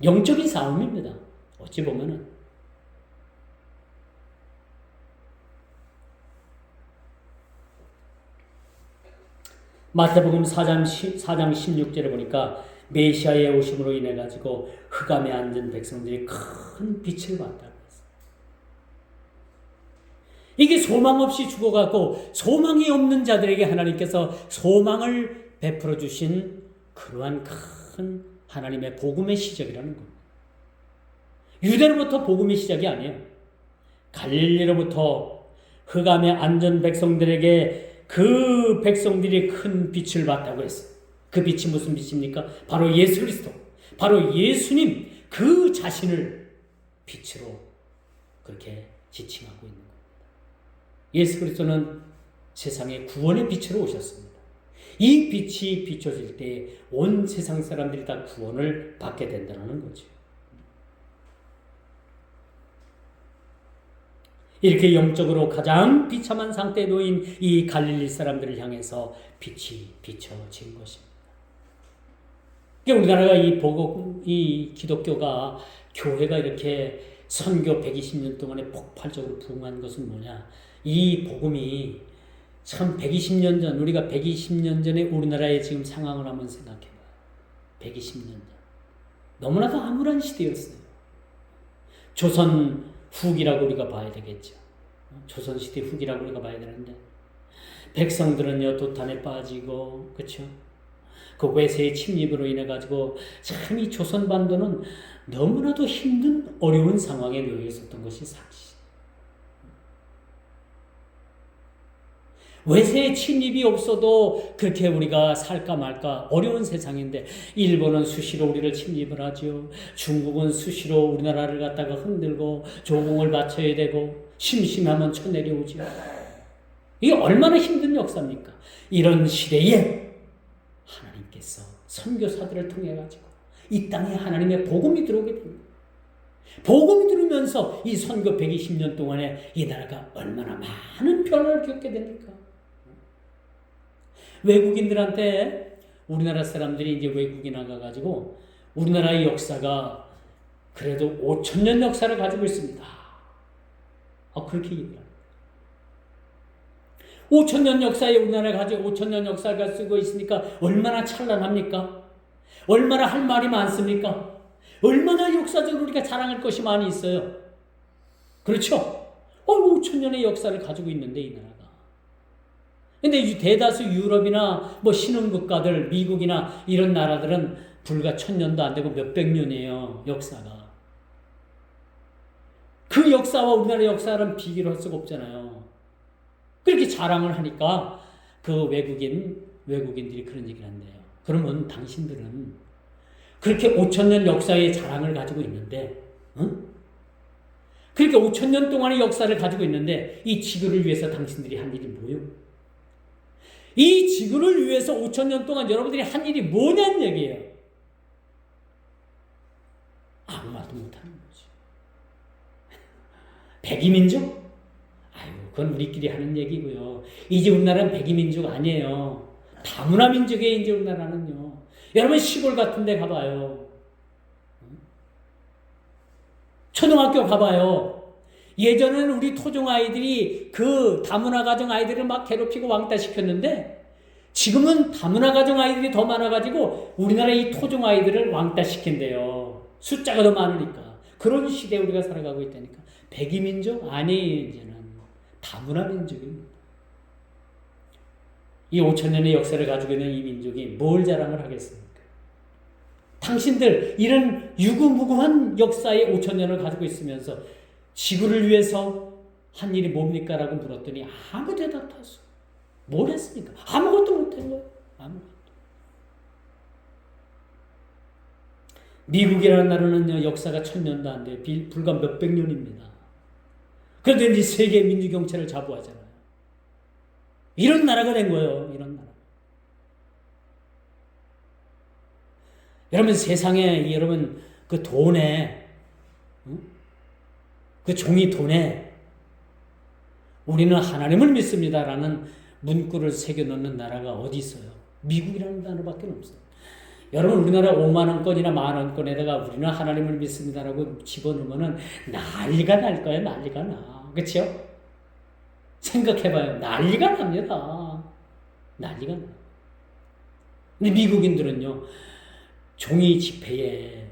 영적인 싸움입니다. 어찌 보면은 마태복음 4장 16절에 보니까 메시아의 오심으로 인해 가지고 흑암에 앉은 백성들이 큰 빛을 봤다고 했어요. 이게 소망 없이 죽어가고 소망이 없는 자들에게 하나님께서 소망을 베풀어 주신 그러한 큰 하나님의 복음의 시작이라는 겁니다. 유대로부터 복음의 시작이 아니에요. 갈릴리로부터 흑암에 앉은 백성들에게 그 백성들이 큰 빛을 봤다고 했어요. 그 빛이 무슨 빛입니까? 바로 예수 그리스도, 바로 예수님 그 자신을 빛으로 그렇게 지칭하고 있는 겁니다. 예수 그리스도는 세상의 구원의 빛으로 오셨습니다. 이 빛이 비춰질 때 온 세상 사람들이 다 구원을 받게 된다는 거죠. 이렇게 영적으로 가장 비참한 상태에 놓인 이 갈릴리 사람들을 향해서 빛이 비춰진 것입니다. 우리나라가 이 기독교가, 교회가 이렇게 선교 120년 동안에 폭발적으로 부흥한 것은 뭐냐? 이 복음이 참 120년 전, 우리가 120년 전에 우리나라의 지금 상황을 한번 생각해봐요. 120년 전. 너무나도 암울한 시대였어요. 조선 후기라고 우리가 봐야 되겠죠. 조선시대 후기라고 우리가 봐야 되는데, 백성들은요, 도탄에 빠지고, 그쵸? 그 외세의 침입으로 인해가지고, 참 이 조선반도는 너무나도 힘든 어려운 상황에 놓여 있었던 것이 사실. 외세의 침입이 없어도 그렇게 우리가 살까 말까 어려운 세상인데, 일본은 수시로 우리를 침입을 하죠. 중국은 수시로 우리나라를 갖다가 흔들고 조공을 바쳐야 되고 심심하면 쳐내려오죠. 이게 얼마나 힘든 역사입니까? 이런 시대에 하나님께서 선교사들을 통해 가지고 이 땅에 하나님의 복음이 들어오게 됩니다. 복음이 들으면서 이 선교 120년 동안에 이 나라가 얼마나 많은 변화를 겪게 됩니까? 외국인들한테 우리나라 사람들이 이제 외국에 나가가지고 우리나라의 역사가 그래도 5,000년 역사를 가지고 있습니다. 그렇게 얘기합니다. 5,000년 역사에 우리나라가 가지고 5,000년 역사가 쓰고 있으니까 얼마나 찬란합니까? 얼마나 할 말이 많습니까? 얼마나 역사적으로 우리가 자랑할 것이 많이 있어요. 그렇죠? 5,000년의 역사를 가지고 있는데 이 나라가. 근데 대다수 유럽이나 뭐 신흥국가들, 미국이나 이런 나라들은 불과 1,000년도 안 되고 몇백 년이에요, 역사가. 그 역사와 우리나라 역사랑 비교를 할 수가 없잖아요. 그렇게 자랑을 하니까 그 외국인들이 그런 얘기를 한대요. 그러면 당신들은 그렇게 5,000년 역사의 자랑을 가지고 있는데, 그렇게 5,000년 동안의 역사를 가지고 있는데 이 지구를 위해서 당신들이 한 일이 뭐예요? 이 지구를 위해서 5,000년 동안 여러분들이 한 일이 뭐냐는 얘기예요. 아무 말도 못하는 거지. 백이민족? 그건 우리끼리 하는 얘기고요. 이제 우리나라는 백이민족 아니에요. 다문화 민족이에요, 이제 우리나라는요. 여러분 시골 같은 데 가봐요. 초등학교 가봐요. 예전에는 우리 토종 아이들이 그 다문화 가정 아이들을 막 괴롭히고 왕따 시켰는데, 지금은 다문화 가정 아이들이 더 많아가지고 우리나라 이 토종 아이들을 왕따 시킨대요. 숫자가 더 많으니까. 그런 시대에 우리가 살아가고 있다니까. 백이민족 아니에요, 이제는. 다문화 민족입니다. 이 5,000년의 역사를 가지고 있는 이 민족이 뭘 자랑을 하겠습니까? 당신들 이런 유구무구한 역사의 5,000년을 가지고 있으면서 지구를 위해서 한 일이 뭡니까? 라고 물었더니 아무 대답도 없어. 뭘 했습니까? 아무것도 못한 거예요. 아무것도. 미국이라는 나라는 역사가 1,000년도 안 돼요. 불과 몇백 년입니다. 그래도 이제 세계 민주경찰을 자부하잖아요. 이런 나라가 된 거예요. 이런 나라. 여러분 세상에 여러분 그 돈에 그 종이 돈에 우리는 하나님을 믿습니다라는 문구를 새겨놓는 나라가 어디 있어요? 미국이라는 나라밖에 없어요. 여러분 우리나라 5만 원권이나 10,000원권에다가 우리는 하나님을 믿습니다라고 집어넣으면 난리가 날 거예요. 난리가 나. 그렇죠? 생각해봐요. 난리가 납니다. 난리가 나. 근데 미국인들은요, 종이 지폐에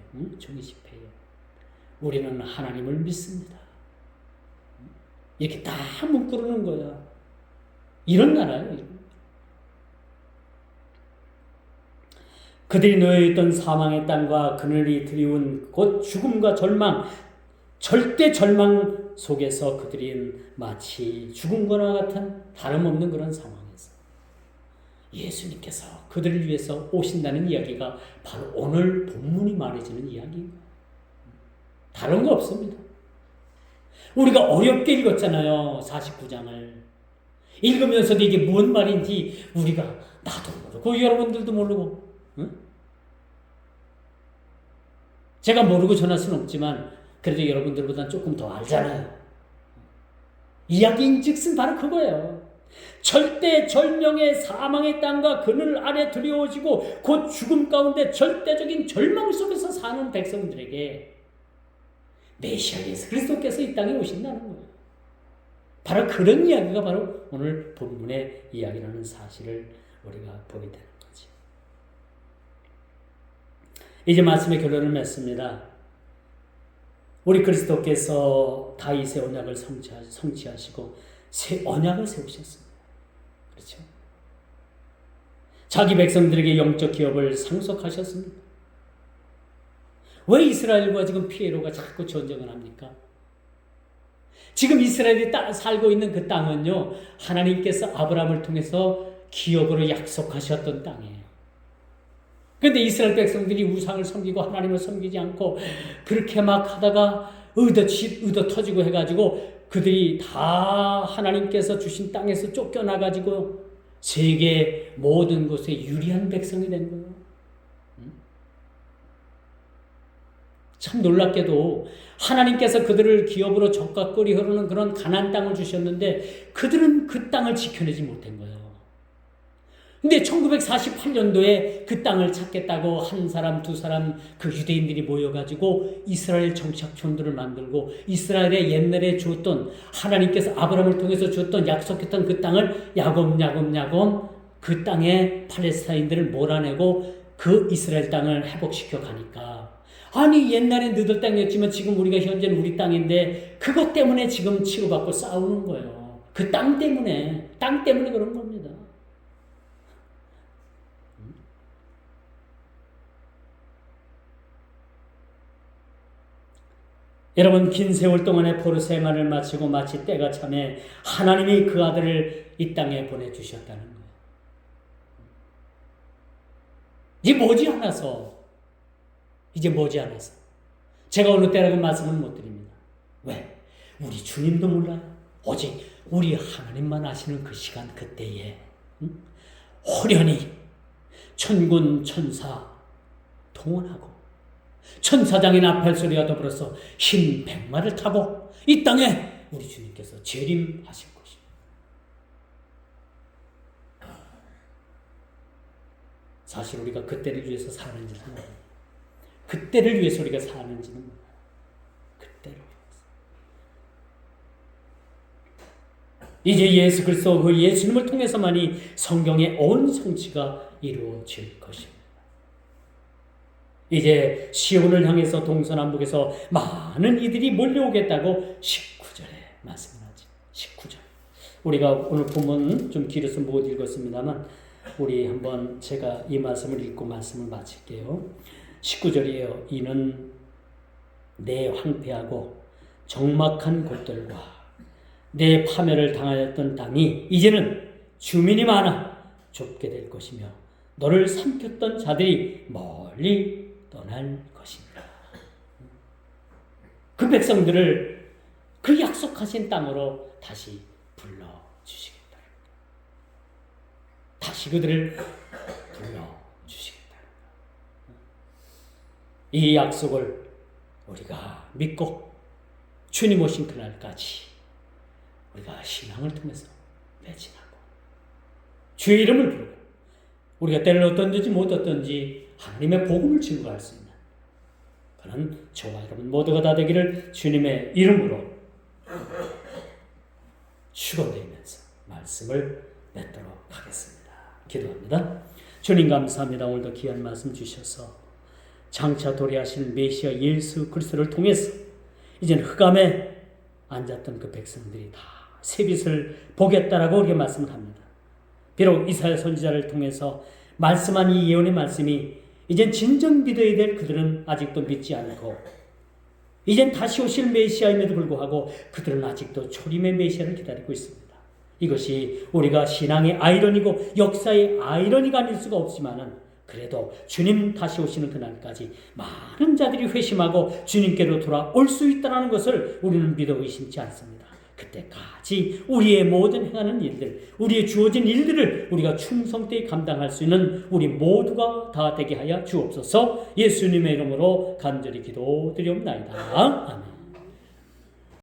우리는 하나님을 믿습니다. 이렇게 다 묶어놓는 거야. 이런 나라예요. 그들이 놓여있던 사망의 땅과 그늘이 드리운 곧 죽음과 절망, 절대 절망 속에서 그들이 마치 죽은 거나 같은 다름없는 그런 상황에서 예수님께서 그들을 위해서 오신다는 이야기가 바로 오늘 본문이 말해주는 이야기입니다. 다른 거 없습니다. 우리가 어렵게 읽었잖아요. 49장을. 읽으면서도 이게 뭔 말인지 우리가 나도 모르고 여러분들도 모르고, 응? 제가 모르고 전할 수는 없지만 그래도 여러분들보다는 조금 더 알잖아요. 이야기인즉슨 바로 그거예요. 절대 절명의 사망의 땅과 그늘 아래 두려워지고 곧 죽음 가운데 절대적인 절망 속에서 사는 백성들에게 메시아 예수 그리스도께서 이 땅에 오신다는 거예요. 바로 그런 이야기가 바로 오늘 본문의 이야기라는 사실을 우리가 보게 되는 거지. 이제 말씀의 결론을 맺습니다. 우리 그리스도께서 다윗의 언약을 성취하시고 새 언약을 세우셨습니다. 그렇죠? 자기 백성들에게 영적 기업을 상속하셨습니다. 왜 이스라엘과 지금 피에로가 자꾸 전쟁을 합니까? 지금 이스라엘이 살고 있는 그 땅은요, 하나님께서 아브라함을 통해서 기업으로 약속하셨던 땅이에요. 그런데 이스라엘 백성들이 우상을 섬기고 하나님을 섬기지 않고 그렇게 막 하다가 의도 터지고 해가지고 그들이 다 하나님께서 주신 땅에서 쫓겨나가지고 세계 모든 곳에 유리한 백성이 된 거예요. 참 놀랍게도 하나님께서 그들을 기업으로 젖과 꿀이 흐르는 그런 가나안 땅을 주셨는데 그들은 그 땅을 지켜내지 못한 거예요. 근데 1948년도에 그 땅을 찾겠다고 한 사람, 두 사람 그 유대인들이 모여가지고 이스라엘 정착촌들을 만들고 이스라엘에 옛날에 주었던 하나님께서 아브라함을 통해서 주었던 약속했던 그 땅을 야곱야곱 그 땅에 팔레스타인들을 몰아내고 그 이스라엘 땅을 회복시켜 가니까 아니 옛날엔 너들 땅이었지만 지금 우리가 현재는 우리 땅인데 그것 때문에 지금 치고받고 싸우는 거예요. 그 땅 때문에 그런 겁니다. 여러분 긴 세월 동안의 포로 생활을 마치고 마치 때가 참에 하나님이 그 아들을 이 땅에 보내주셨다는 거예요. 이제 머지않아서 제가 어느 때라고 말씀은 못 드립니다. 왜? 우리 주님도 몰라요. 오직 우리 하나님만 아시는 그 시간 그때에 호련히 천군 천사 동원하고 천사장의 나팔 소리와 더불어서 흰 백마를 타고 이 땅에 우리 주님께서 재림하실 것입니다. 사실 우리가 그때를 위해서 사는지는 몰라요. 그때를 위해서 우리가 사는지는 몰라요. 그때를 위해서. 이제 예수 그리스도 그 예수님을 통해서만이 성경의 온 성취가 이루어질 것입니다. 이제 시온을 향해서 동서남북에서 많은 이들이 몰려오겠다고 19절에 말씀하지. 19절. 우리가 오늘 본문 좀 길어서 못 읽었습니다만 우리 한번 제가 이 말씀을 읽고 말씀을 마칠게요. 19절이에요. 이는 내 황폐하고 적막한 곳들과 내 파멸을 당하였던 땅이 이제는 주민이 많아 좁게 될 것이며 너를 삼켰던 자들이 멀리 떠날 것입니다. 그 백성들을 그 약속하신 땅으로 다시 불러주시겠다. 다시 그들을 불러주시겠다. 이 약속을 우리가 믿고 주님 오신 그날까지 우리가 신앙을 통해서 매진하고 주의 이름을 부르고 우리가 때를 어떤지 못 어떤지 하나님의 복음을 증거할 수 있는 그런 저와 여러분 모두가 다 되기를 주님의 이름으로 축원드리면서 말씀을 맺도록 하겠습니다. 기도합니다. 주님 감사합니다. 오늘도 귀한 말씀 주셔서 장차 도래하신 메시아 예수 그리스도를 통해서 이제는 흑암에 앉았던 그 백성들이 다 새빛을 보겠다라고 우리에게 말씀을 합니다. 비록 이사야 선지자를 통해서 말씀한 이 예언의 말씀이 이젠 진정 믿어야 될 그들은 아직도 믿지 않고 이젠 다시 오실 메시아임에도 불구하고 그들은 아직도 초림의 메시아를 기다리고 있습니다. 이것이 우리가 신앙의 아이러니고 역사의 아이러니가 아닐 수가 없지만은 그래도 주님 다시 오시는 그날까지 많은 자들이 회심하고 주님께로 돌아올 수 있다는 것을 우리는 믿어 의심치 않습니다. 그때까지 우리의 모든 행하는 일들, 우리의 주어진 일들을 우리가 충성되게 감당할 수 있는 우리 모두가 다 되게 하여 주옵소서. 예수님의 이름으로 간절히 기도드리옵나이다. 아멘.